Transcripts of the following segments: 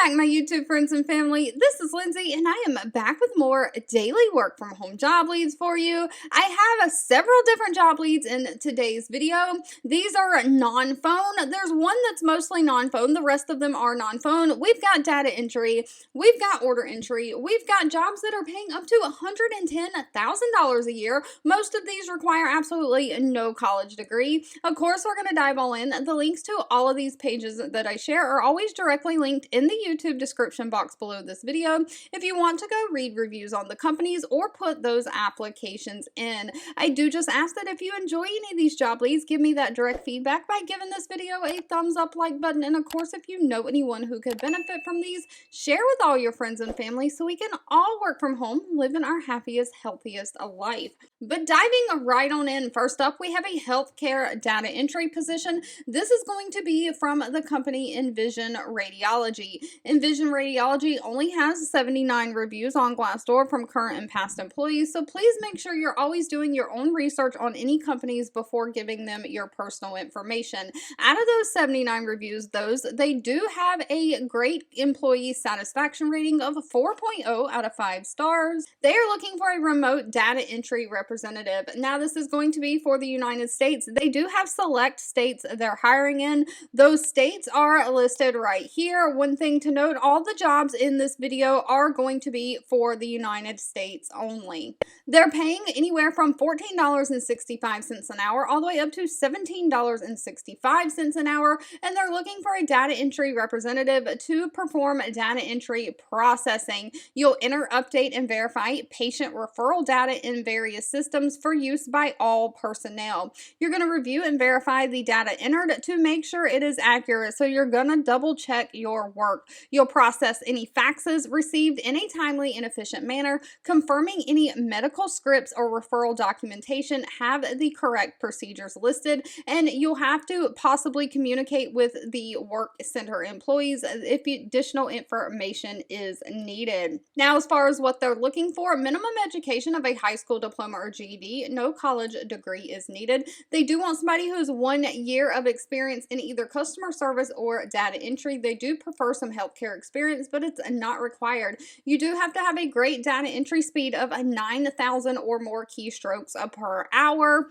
back, my YouTube friends and family. This is Lindsay, and I am back with more daily work from home job leads for you. I have several different job leads in today's video. These are non-phone. There's one that's mostly non-phone. The rest of them are non-phone. We've got data entry. We've got order entry. We've got jobs that are paying up to $110,000 a year. Most of these require absolutely no college degree. Of course, we're going to dive all in. The links to all of these pages that I share are always directly linked in the YouTube description box below this video if you want to go read reviews on the companies or put those applications in. I do just ask that if you enjoy any of these job leads, give me that direct feedback by giving this video a thumbs up, like button, and of course, if you know anyone who could benefit from these, share with all your friends and family so we can all work from home, living our happiest, healthiest life. But diving right on in, first up, we have a healthcare data entry position. This is going to be from the company Envision Radiology. Envision Radiology only has 79 reviews on Glassdoor from current and past employees, so please make sure you're always doing your own research on any companies before giving them your personal information. Out of those 79 reviews, they do have a great employee satisfaction rating of 4.0 out of 5 stars. They are looking for a remote data entry representative. Now, this is going to be for the United States. They do have select states they're hiring in. Those states are listed right here. One thing to note, all the jobs in this video are going to be for the United States only. They're paying anywhere from $14.65 an hour all the way up to $17.65 an hour, and they're looking for a data entry representative to perform data entry processing. You'll enter, update, and verify patient referral data in various systems for use by all personnel. You're going to review and verify the data entered to make sure it is accurate, so you're going to double check your work. You'll process any faxes received in a timely and efficient manner, confirming any medical scripts or referral documentation have the correct procedures listed, and you'll have to possibly communicate with the work center employees if additional information is needed. Now, as far as what they're looking for, minimum education of a high school diploma or GED, no college degree is needed. They do want somebody who's 1 year of experience in either customer service or data entry. They do prefer some healthcare experience, but it's not required. You do have to have a great data entry speed of 9,000 or more keystrokes per hour.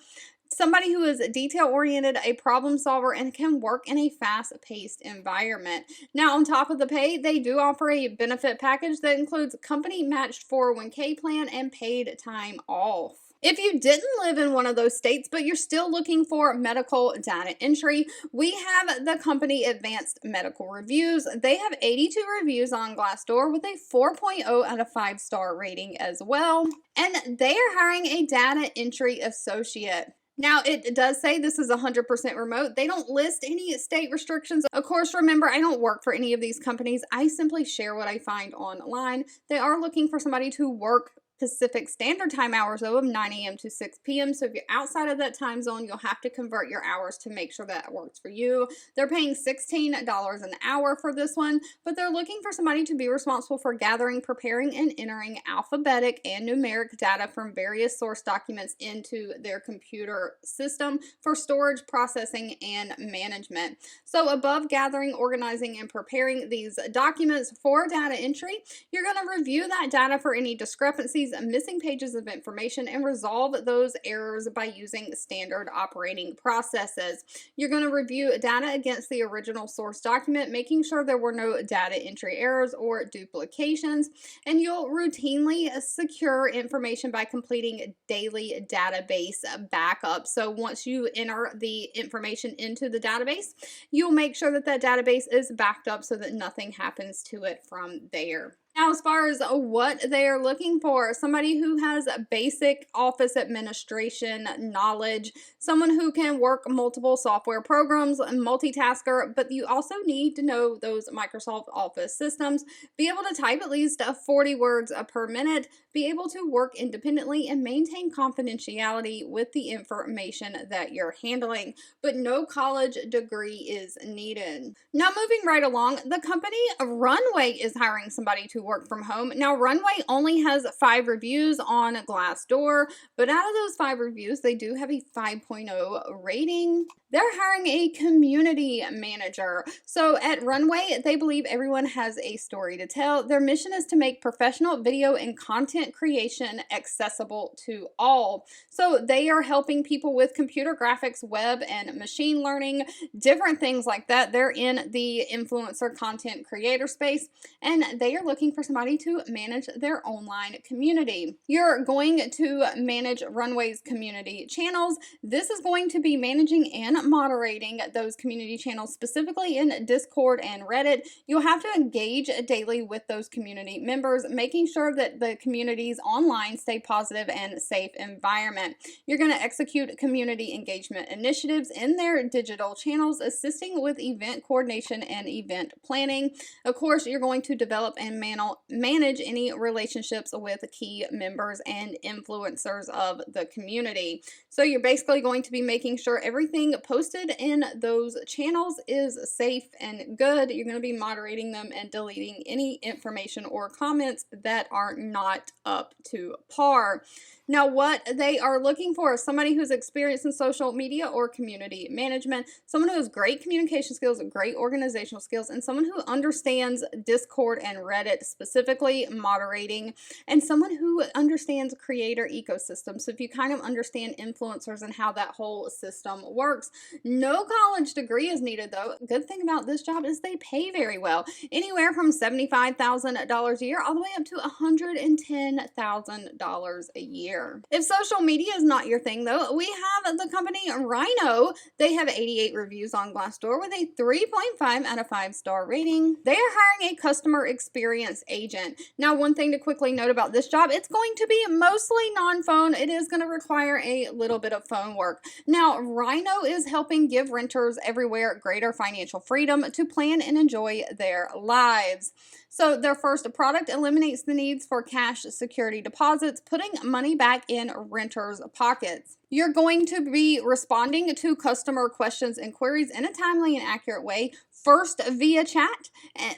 Somebody who is detail-oriented, a problem solver, and can work in a fast-paced environment. Now, on top of the pay, they do offer a benefit package that includes company-matched 401k plan and paid time off. If you didn't live in one of those states, but you're still looking for medical data entry, we have the company Advanced Medical Reviews. They have 82 reviews on Glassdoor with a 4.0 out of 5 star rating as well. And they are hiring a data entry associate. Now, it does say this is 100% remote. They don't list any state restrictions. Of course, remember, I don't work for any of these companies. I simply share what I find online. They are looking for somebody to work Pacific Standard Time hours, though, of 9 a.m. to 6 p.m. So if you're outside of that time zone, you'll have to convert your hours to make sure that works for you. They're paying $16 an hour for this one, but they're looking for somebody to be responsible for gathering, preparing, and entering alphabetic and numeric data from various source documents into their computer system for storage, processing, and management. So above gathering, organizing, and preparing these documents for data entry, you're going to review that data for any discrepancies, missing pages of information, and resolve those errors by using standard operating processes. You're going to review data against the original source document, making sure there were no data entry errors or duplications, and you'll routinely secure information by completing daily database backup. So once you enter the information into the database, you'll make sure that that database is backed up so that nothing happens to it from there. Now, as far as what they are looking for, somebody who has basic office administration knowledge, someone who can work multiple software programs, a multitasker, but you also need to know those Microsoft Office systems, be able to type at least 40 words per minute, be able to work independently, and maintain confidentiality with the information that you're handling, but no college degree is needed. Now, moving right along, the company Runway is hiring somebody to work from home. Now, Runway only has 5 reviews on Glassdoor, but out of those 5 reviews, they do have a 5.0 rating. They're hiring a community manager. So at Runway, they believe everyone has a story to tell. Their mission is to make professional video and content creation accessible to all. So they are helping people with computer graphics, web, and machine learning, different things like that. They're in the influencer content creator space, and they are looking for somebody to manage their online community. You're going to manage Runway's community channels. This is going to be managing and moderating those community channels, specifically in Discord and Reddit. You'll have to engage daily with those community members, making sure that the communities online stay positive and safe environment. You're going to execute community engagement initiatives in their digital channels, assisting with event coordination and event planning. Of course, you're going to develop and manage any relationships with key members and influencers of the community. So you're basically going to be making sure everything posted in those channels is safe and good. You're going to be moderating them and deleting any information or comments that are not up to par. Now, what they are looking for is somebody who's experienced in social media or community management, someone who has great communication skills, great organizational skills, and someone who understands Discord and Reddit, specifically moderating, and someone who understands creator ecosystem. So if you kind of understand influencers and how that whole system works. No college degree is needed, though. Good thing about this job is they pay very well, anywhere from $75,000 a year all the way up to $110,000 a year. If social media is not your thing, though, we have the company Rhino. They have 88 reviews on Glassdoor with a 3.5 out of 5-star rating. They are hiring a customer experience agent. Now, one thing to quickly note about this job, it's going to be mostly non-phone. It is going to require a little bit of phone work. Now, Rhino is helping give renters everywhere greater financial freedom to plan and enjoy their lives. So their first product eliminates the needs for cash security deposits, putting money back in renters' pockets. You're going to be responding to customer questions and queries in a timely and accurate way, first via chat,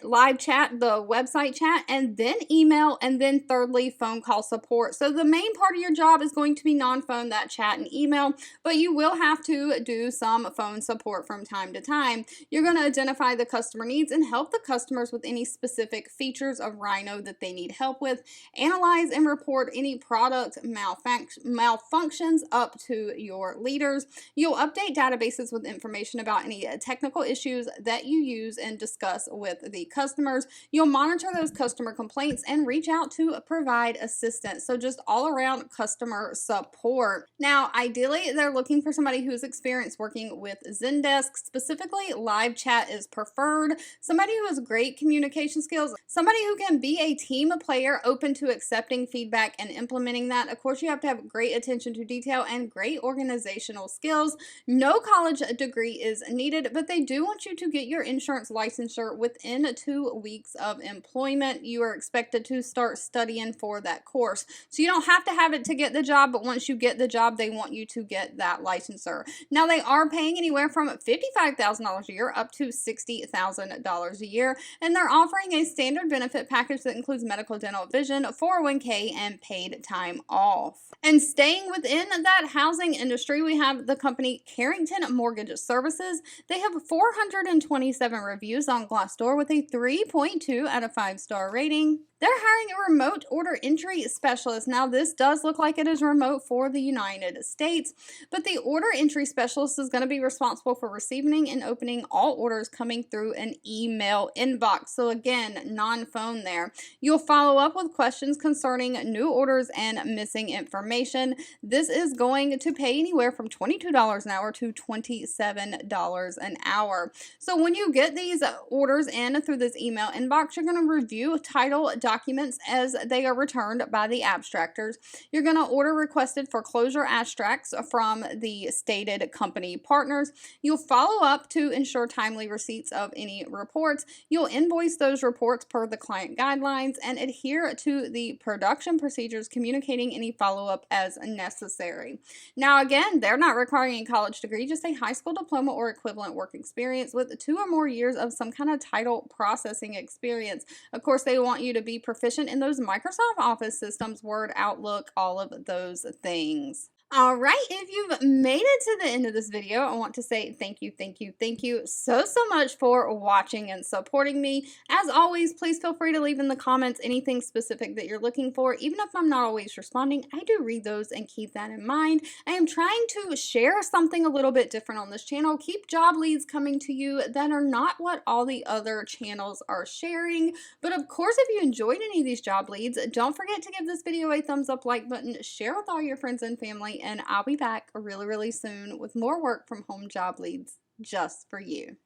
live chat, the website chat, and then email, and then thirdly, phone call support. So the main part of your job is going to be non-phone, that chat and email, but you will have to do some phone support from time to time. You're going to identify the customer needs and help the customers with any specific features of Rhino that they need help with, analyze and report any product malfunctions up to your leaders. You'll update databases with information about any technical issues that you use and discuss with the customers. You'll monitor those customer complaints and reach out to provide assistance. So just all around customer support. Now, ideally, they're looking for somebody who's experienced working with Zendesk. Specifically, live chat is preferred. Somebody who has great communication skills. Somebody who can be a team player, open to accepting feedback and implementing that. Of course, you have to have great attention to detail and great organizational skills. No college degree is needed, but they do want you to get your insurance licensure within 2 weeks of employment. You are expected to start studying for that course. So you don't have to have it to get the job, but once you get the job, they want you to get that licensure. Now, they are paying anywhere from $55,000 a year up to $60,000 a year, and they're offering a standard benefit package that includes medical, dental, vision, 401k, and paid time off. And staying within that housing industry, we have the company Carrington Mortgage Services. They have 427 reviews on Glassdoor with a 3.2 out of 5-star rating. They're hiring a remote order entry specialist. Now, this does look like it is remote for the United States, but the order entry specialist is going to be responsible for receiving and opening all orders coming through an email inbox. So again, non-phone there. You'll follow up with questions concerning new orders and missing information. This is going to pay anywhere from $22 an hour to $27 an hour. So when you get these orders in through this email inbox, you're going to review title documents as they are returned by the abstractors. You're going to order requested foreclosure abstracts from the stated company partners. You'll follow up to ensure timely receipts of any reports. You'll invoice those reports per the client guidelines and adhere to the production procedures, communicating any follow-up as necessary. Now, again, they're not requiring a college degree, just a high school diploma or equivalent work experience with 2 or more years of some kind of title processing experience. Of course, they want you to be proficient in those Microsoft Office systems, Word, Outlook, all of those things. All right, if you've made it to the end of this video, I want to say thank you, thank you, thank you so much for watching and supporting me. As always, please feel free to leave in the comments anything specific that you're looking for. Even if I'm not always responding, I do read those and keep that in mind. I am trying to share something a little bit different on this channel. Keep job leads coming to you that are not what all the other channels are sharing. But of course, if you enjoyed any of these job leads, don't forget to give this video a thumbs up, like button, share with all your friends and family, and I'll be back really soon with more work from home job leads just for you.